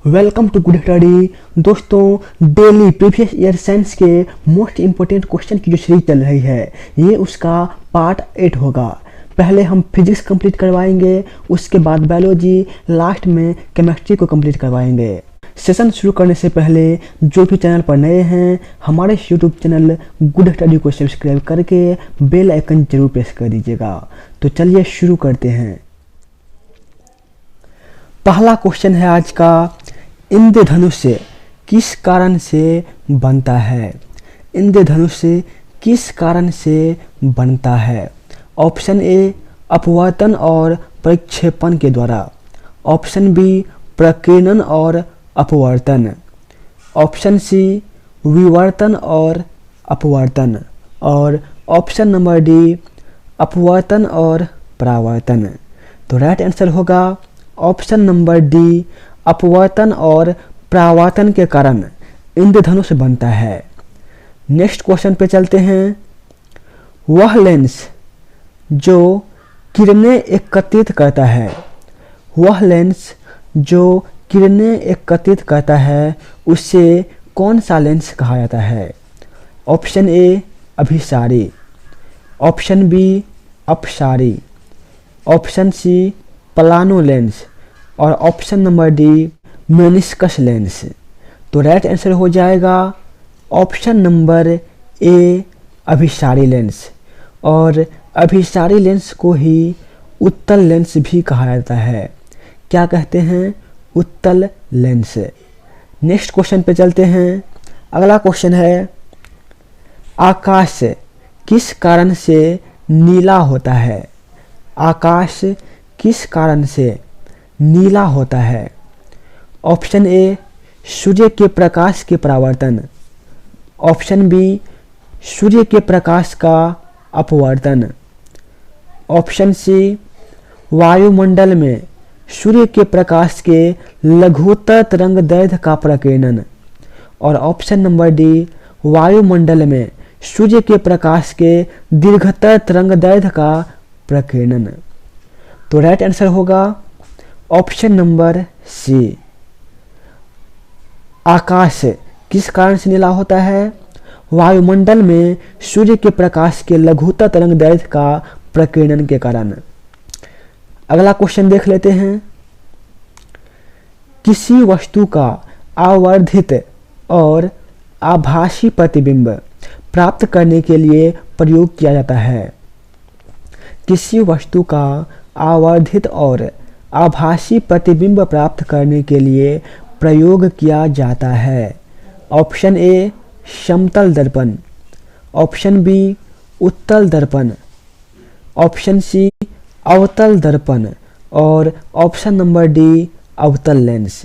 Welcome to good study. दोस्तों, daily previous year science के most important question की जो सीरीज चल रही है ये उसका पार्ट 8 होगा। पहले हम फिजिक्स कंप्लीट करवाएंगे, उसके बाद बायोलॉजी, लास्ट में केमिस्ट्री को कंप्लीट करवाएंगे। सेशन शुरू करने से पहले जो भी चैनल पर नए हैं हमारे यूट्यूब चैनल गुड स्टडी को सब्सक्राइब करके बेल आइकन जरूर प्रेस कर दीजिएगा। तो चलिए शुरू करते हैं। पहला क्वेश्चन है आज का, इंद्रधनुष किस कारण से बनता है? इंद्रधनुष किस कारण से बनता है? ऑप्शन ए अपवर्तन और प्रक्षेपण के द्वारा, ऑप्शन बी प्रकीर्णन और अपवर्तन, ऑप्शन सी विवर्तन और अपवर्तन, और ऑप्शन नंबर डी अपवर्तन और परावर्तन। तो राइट आंसर होगा ऑप्शन नंबर डी, अपवर्तन और परावर्तन के कारण इंद्रधनुष बनता है। नेक्स्ट क्वेश्चन पे चलते हैं। वह लेंस जो किरणें एकत्रित करता है, वह लेंस जो किरणें एकत्रित करता है उसे कौन सा लेंस कहा जाता है? ऑप्शन ए अभिसारी, ऑप्शन बी अपसारी, ऑप्शन सी प्लानो लेंस, और option number D meniscus lens. तो राइट आंसर हो जाएगा ऑप्शन नंबर ए अभिसारी लेंस, और अभिसारी लेंस को ही उत्तल लेंस भी कहा जाता है। क्या कहते हैं? उत्तल लेंस। नेक्स्ट क्वेश्चन पे चलते हैं। अगला क्वेश्चन है, आकाश किस कारण से नीला होता है? आकाश किस कारण से नीला होता है? ऑप्शन ए सूर्य के प्रकाश के परावर्तन, ऑप्शन बी सूर्य के प्रकाश का अपवर्तन, ऑप्शन सी वायुमंडल में सूर्य के प्रकाश के लघुत्तर तरंगदैर्घ्य का प्रकीर्णन, और ऑप्शन नंबर डी वायुमंडल में सूर्य के प्रकाश के दीर्घतर तरंगदैर्घ्य का प्रकीर्णन। तो राइट आंसर होगा ऑप्शन नंबर सी। आकाश किस कारण से नीला होता है? वायुमंडल में सूर्य के प्रकाश के लघुत्तर तरंगदैर्घ्य का प्रकीर्णन के कारण। अगला क्वेश्चन देख लेते हैं। किसी वस्तु का आवर्धित और आभासी प्रतिबिंब प्राप्त करने के लिए प्रयोग किया जाता है? किसी वस्तु का आवर्धित और आभासी प्रतिबिंब प्राप्त करने के लिए प्रयोग किया जाता है? ऑप्शन ए समतल दर्पण, ऑप्शन बी उत्तल दर्पण, ऑप्शन सी अवतल दर्पण, और ऑप्शन नंबर डी अवतल लेंस।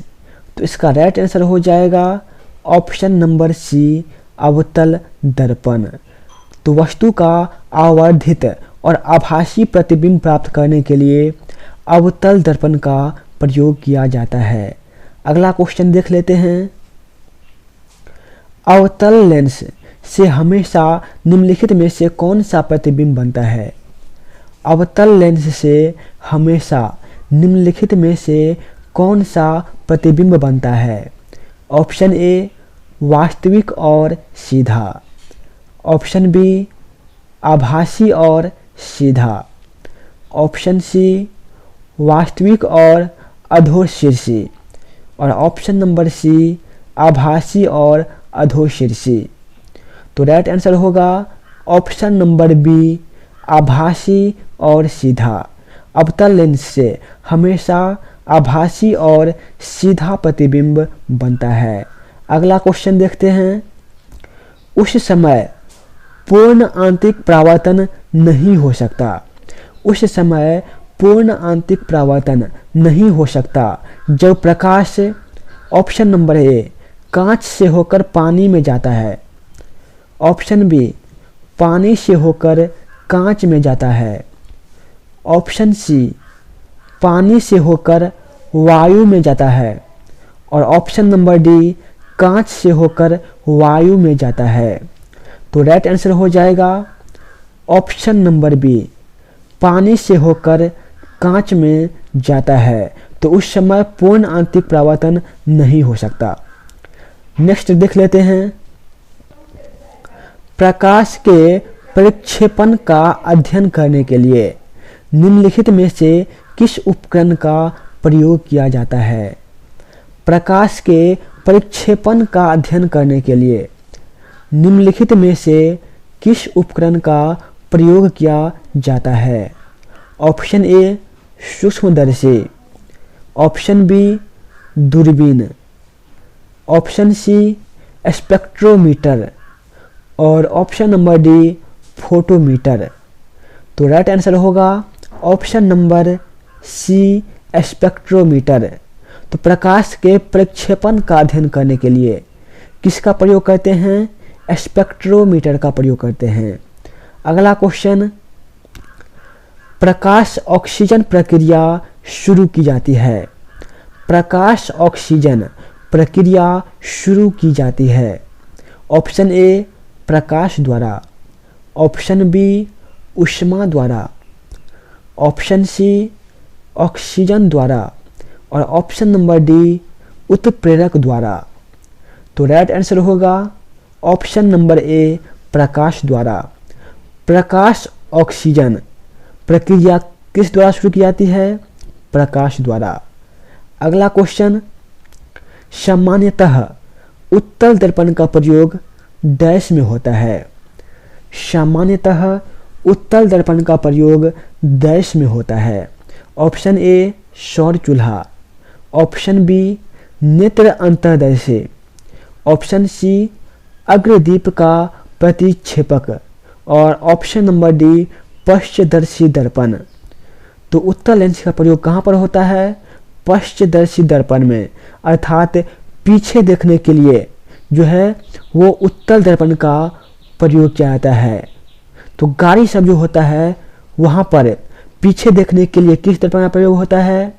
तो इसका राइट आंसर हो जाएगा ऑप्शन नंबर सी अवतल दर्पण। तो वस्तु का आवर्धित और आभासी प्रतिबिंब प्राप्त करने के लिए अवतल दर्पण का प्रयोग किया जाता है। अगला क्वेश्चन देख लेते हैं। अवतल लेंस से हमेशा निम्नलिखित में से कौन सा प्रतिबिंब बनता है? अवतल लेंस से हमेशा निम्नलिखित में से कौन सा प्रतिबिंब बनता है? ऑप्शन ए वास्तविक और सीधा, ऑप्शन बी आभासी और सीधा, ऑप्शन सी वास्तविक और अधोशीर्षी, और ऑप्शन नंबर सी आभासी और अधोशीर्षी। तो राइट आंसर होगा ऑप्शन नंबर बी आभासी और सीधा। अवतल लेंस से हमेशा आभासी और सीधा प्रतिबिंब बनता है। अगला क्वेश्चन देखते हैं। उस समय पूर्ण आंतरिक परावर्तन नहीं हो सकता, उस समय पूर्ण आंतरिक परावर्तन नहीं हो सकता जब प्रकाश, ऑप्शन नंबर ए कांच से होकर पानी में जाता है, ऑप्शन बी पानी से होकर कांच में जाता है, ऑप्शन सी पानी से होकर वायु में जाता है, और ऑप्शन नंबर डी कांच से होकर वायु में जाता है। तो राइट आंसर हो जाएगा ऑप्शन नंबर बी पानी से होकर कांच में जाता है। तो उस समय पूर्ण आंतरिक परावर्तन नहीं हो सकता। नेक्स्ट देख लेते हैं, प्रकाश के प्रक्षेपण का अध्ययन करने के लिए निम्नलिखित में से किस उपकरण का प्रयोग किया जाता है। प्रकाश के प्रक्षेपण का अध्ययन करने के लिए निम्नलिखित में से किस उपकरण का प्रयोग किया जाता है। ऑप्शन ए सूक्ष्मदर्शी, ऑप्शन बी दूरबीन, ऑप्शन सी स्पेक्ट्रोमीटर और ऑप्शन नंबर डी फोटोमीटर। तो राइट आंसर होगा ऑप्शन नंबर सी स्पेक्ट्रोमीटर। तो प्रकाश के प्रक्षेपण का अध्ययन करने के लिए किसका प्रयोग करते हैं, स्पेक्ट्रोमीटर का प्रयोग करते हैं। अगला क्वेश्चन, प्रकाश ऑक्सीजन प्रक्रिया शुरू की जाती है। प्रकाश ऑक्सीजन प्रक्रिया शुरू की जाती है। ऑप्शन ए प्रकाश द्वारा, ऑप्शन बी ऊष्मा द्वारा, ऑप्शन सी ऑक्सीजन द्वारा और ऑप्शन नंबर डी उत्प्रेरक द्वारा। तो राइट आंसर होगा ऑप्शन नंबर ए प्रकाश द्वारा। प्रकाश ऑक्सीजन प्रक्रिया किस द्वारा शुरू की जाती है, प्रकाश द्वारा। अगला क्वेश्चन, सामान्यतः उत्तल दर्पण का प्रयोग डैश में होता है। सामान्यतः उत्तल दर्पण का प्रयोग डैश में होता है। ऑप्शन ए सौर चूल्हा, ऑप्शन बी नेत्र अंतर्दर्शी, ऑप्शन सी अग्रदीप का प्रतिक्षेपक और ऑप्शन नंबर डी पश्चदर्शी दर्पण। तो उत्तल लेंस का प्रयोग कहाँ पर होता है, पश्चदर्शी दर्पण में, अर्थात पीछे देखने के लिए जो है वो उत्तल दर्पण का प्रयोग किया जाता है। तो गाड़ी सब जो होता है वहाँ पर पीछे देखने के लिए किस दर्पण का प्रयोग होता है,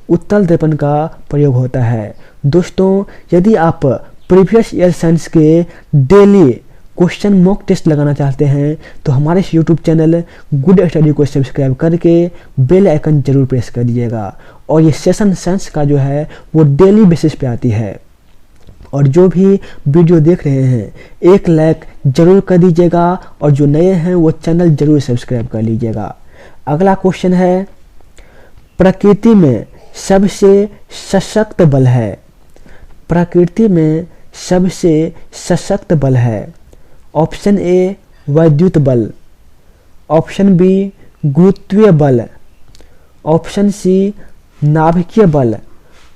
उत्तल दर्पण का प्रयोग होता है। दोस्तों, यदि आप प्रीवियस ईयर साइंस के डेली क्वेश्चन मॉक टेस्ट लगाना चाहते हैं तो हमारे इस यूट्यूब चैनल गुड स्टडी को सब्सक्राइब करके बेल आइकन जरूर प्रेस कर दीजिएगा। और ये सेशन साइंस का जो है वो डेली बेसिस पे आती है। और जो भी वीडियो देख रहे हैं 1 लाइक जरूर कर दीजिएगा और जो नए हैं वो चैनल जरूर सब्सक्राइब कर लीजिएगा। अगला क्वेश्चन है, प्रकृति में सबसे सशक्त बल है। प्रकृति में सबसे सशक्त बल है। ऑप्शन ए वैद्युत बल, ऑप्शन बी गुरुत्वीय बल, ऑप्शन सी नाभिकीय बल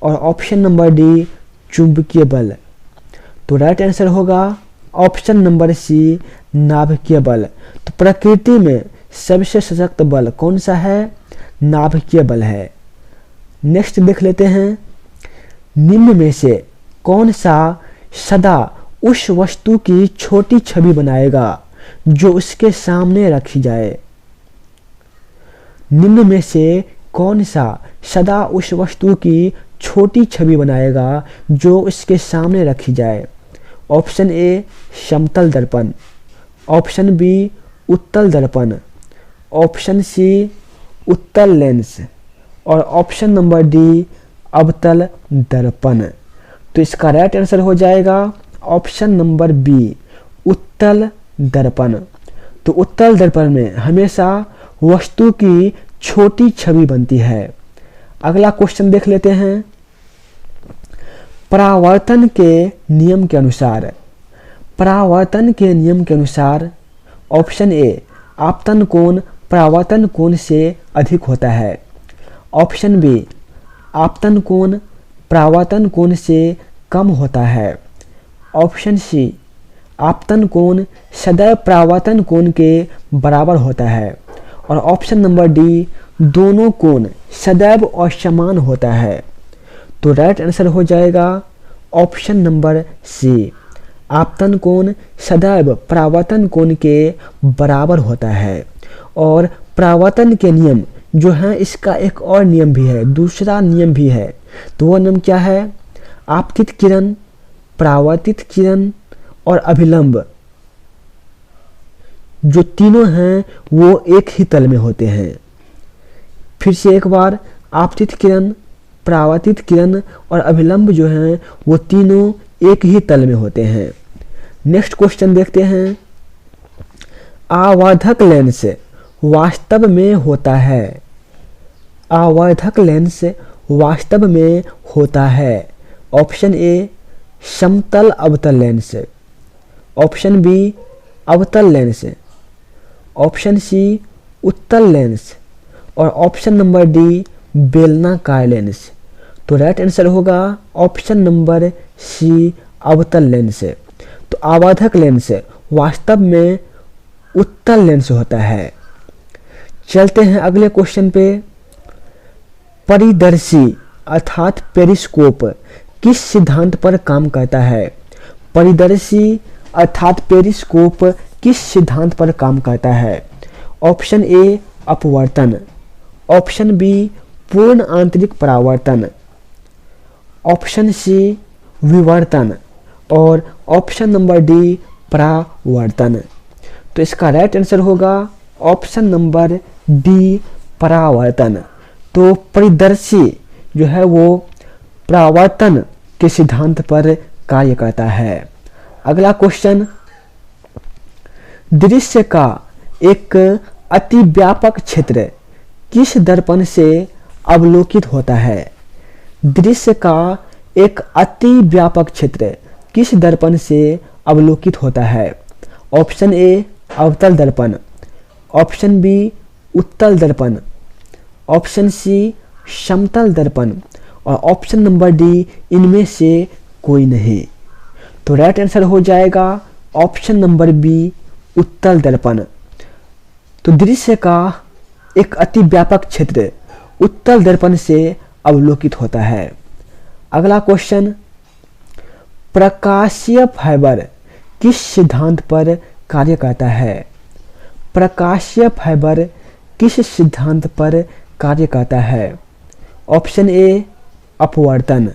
और ऑप्शन नंबर डी चुंबकीय बल। तो राइट आंसर होगा ऑप्शन नंबर सी नाभिकीय बल। तो प्रकृति में सबसे सशक्त बल कौन सा है, नाभिकीय बल है। नेक्स्ट देख लेते हैं, निम्न में से कौन सा सदा उस वस्तु की छोटी छवि बनाएगा जो उसके सामने रखी जाए। निम्न में से कौन सा सदा उस वस्तु की छोटी छवि बनाएगा जो उसके सामने रखी जाए। ऑप्शन ए समतल दर्पण, ऑप्शन बी उत्तल दर्पण, ऑप्शन सी उत्तल लेंस और ऑप्शन नंबर डी अवतल दर्पण। तो इसका राइट आंसर हो जाएगा ऑप्शन नंबर बी उत्तल दर्पण। तो उत्तल दर्पण में हमेशा वस्तु की छोटी छवि बनती है। अगला क्वेश्चन देख लेते हैं, परावर्तन के नियम के अनुसार, परावर्तन के नियम के अनुसार ऑप्शन ए आपतन कोण परावर्तन कोण से अधिक होता है। ऑप्शन बी आपतन कोण परावर्तन कोण से कम होता है। ऑप्शन सी आपतन कोण सदैव परावर्तन कोण के बराबर होता है और ऑप्शन नंबर डी दोनों कोण सदैव असमान होता है। तो राइट आंसर हो जाएगा ऑप्शन नंबर सी आपतन कोण सदैव परावर्तन कोण के बराबर होता है। और परावर्तन के नियम जो है इसका एक और नियम भी है, दूसरा नियम भी है। तो वो नियम क्या है, आपतित किरण, परावर्तित किरण और अभिलंब जो तीनों हैं वो एक ही तल में होते हैं। फिर से एक बार, आपतित किरण, परावर्तित किरण और अभिलंब जो हैं वो तीनों एक ही तल में होते हैं। नेक्स्ट क्वेश्चन देखते हैं। आवर्धक लेंस वास्तव में होता है। आवर्धक लेंस वास्तव में होता है। ऑप्शन ए समतल अवतल लेंस, ऑप्शन बी अवतल लेंस, ऑप्शन सी उत्तल लेंस और ऑप्शन नंबर डी बेलनाकार लेंस। तो राइट आंसर होगा ऑप्शन नंबर सी अवतल लेंस। तो आवर्धक लेंस वास्तव में उत्तल लेंस होता है। चलते हैं अगले क्वेश्चन पे। परिदर्शी अर्थात पेरिस्कोप किस सिद्धांत पर काम करता है? परिदर्शी अर्थात पेरिस्कोप किस सिद्धांत पर काम करता है? ऑप्शन ए अपवर्तन, ऑप्शन बी पूर्ण आंतरिक परावर्तन, ऑप्शन सी विवर्तन और ऑप्शन नंबर डी परावर्तन। तो इसका राइट आंसर होगा ऑप्शन नंबर डी परावर्तन। तो परिदर्शी जो है वो परावर्तन के सिद्धांत पर कार्य करता है। अगला क्वेश्चन। दृश्य का एक अति व्यापक क्षेत्र किस दर्पण से अवलोकित होता है? दृश्य का एक अति व्यापक क्षेत्र किस दर्पण से अवलोकित होता है? ऑप्शन ए अवतल दर्पण, ऑप्शन बी उत्तल दर्पण, ऑप्शन सी समतल दर्पण और ऑप्शन नंबर डी इनमें से कोई नहीं। तो राइट आंसर हो जाएगा ऑप्शन नंबर बी उत्तल दर्पण। तो दृश्य का एक अति व्यापक क्षेत्र उत्तल दर्पण से अवलोकित होता है। अगला क्वेश्चन। प्रकाशीय फाइबर किस सिद्धांत पर कार्य करता है? प्रकाशीय फाइबर किस सिद्धांत पर कार्य करता है? ऑप्शन ए अपवर्तन,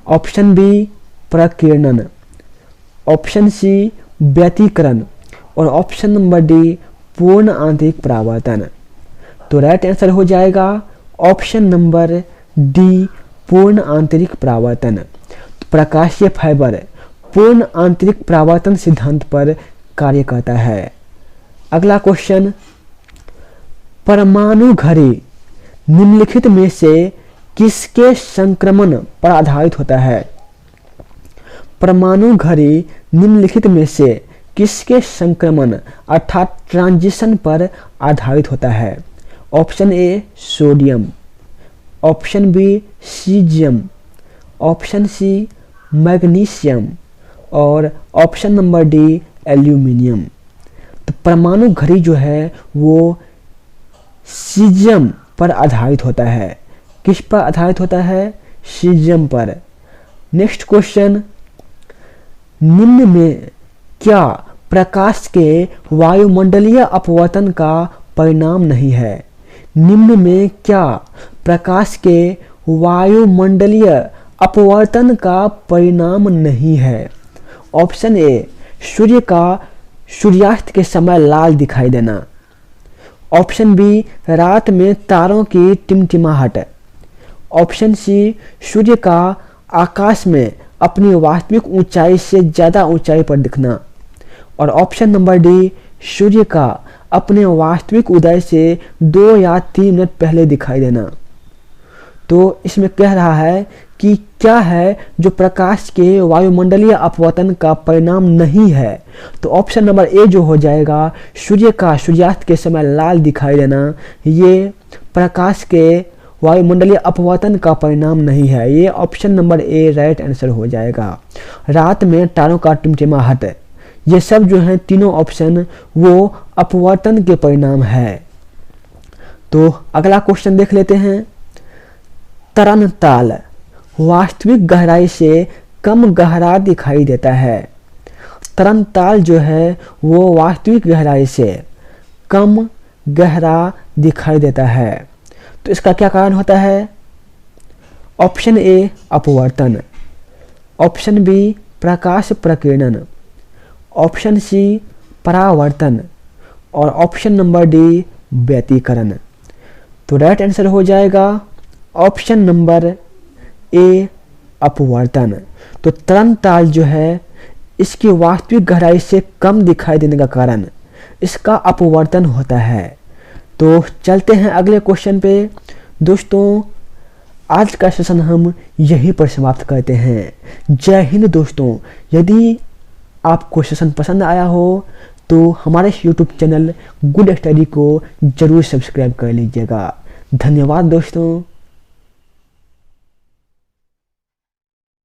ऑप्शन बी प्रकीर्णन, ऑप्शन सी व्यतिकरण और ऑप्शन नंबर डी पूर्ण आंतरिक परावर्तन। तो राइट आंसर हो जाएगा ऑप्शन नंबर डी पूर्ण आंतरिक परावर्तन। तो प्रकाशीय फाइबर पूर्ण आंतरिक परावर्तन सिद्धांत पर कार्य करता है। अगला क्वेश्चन। परमाणु घड़ी निम्नलिखित में से किसके संक्रमण पर आधारित होता है? परमाणु घड़ी निम्नलिखित में से किसके संक्रमण अर्थात ट्रांजिशन पर आधारित होता है? Option A sodium, option B caesium, option C magnesium और ऑप्शन नंबर डी एल्यूमिनियम। तो परमाणु घड़ी जो है वो सीजियम पर आधारित होता है। किस पर आधारित होता है? सीजियम पर। Next question. निम्न में क्या प्रकाश के वायुमंडलीय अपवर्तन का परिणाम नहीं है? निम्न में क्या प्रकाश के वायुमंडलीय अपवर्तन का परिणाम नहीं है? ऑप्शन ए सूर्य का सूर्यास्त के समय लाल दिखाई देना, ऑप्शन बी रात में तारों की टिमटिमाहट, ऑप्शन सी सूर्य का आकाश में अपनी वास्तविक ऊंचाई से ज़्यादा ऊंचाई पर दिखना और ऑप्शन नंबर डी सूर्य का अपने वास्तविक उदय से 2 या 3 मिनट पहले दिखाई देना। तो इसमें कह रहा है कि क्या है जो प्रकाश के वायुमंडलीय अपवर्तन का परिणाम नहीं है। तो ऑप्शन नंबर ए जो हो जाएगा सूर्य का सूर्यास्त के समय लाल दिखाई देना, ये प्रकाश के वायुमंडलीय अपवर्तन का परिणाम नहीं है। ये option number A right answer हो जाएगा। रात में तारों का टिमटिमाहट, ये सब जो हैं तीनों ऑप्शन वो अपवर्तन के परिणाम है। तो अगला क्वेश्चन देख लेते हैं। तरनताल वास्तविक गहराई से कम गहरा दिखाई देता है। तरनताल जो है वो वास्तविक गहराई से कम गहरा दिखाई देता है। तो इसका क्या कारण होता है? ऑप्शन ए अपवर्तन, ऑप्शन बी प्रकाश प्रकीर्णन, ऑप्शन सी परावर्तन और ऑप्शन नंबर डी व्यतिकरण। तो राइट आंसर हो जाएगा ऑप्शन नंबर ए अपवर्तन। तो तरंग ताल जो है इसकी वास्तविक गहराई से कम दिखाई देने का कारण इसका अपवर्तन होता है। तो चलते हैं अगले क्वेश्चन पे। दोस्तों आज का सेशन हम यहीं पर समाप्त करते हैं। जय हिंद दोस्तों। यदि आपको सेशन पसंद आया हो तो हमारे यूट्यूब चैनल गुड स्टडी को जरूर सब्सक्राइब कर लीजिएगा। धन्यवाद दोस्तों।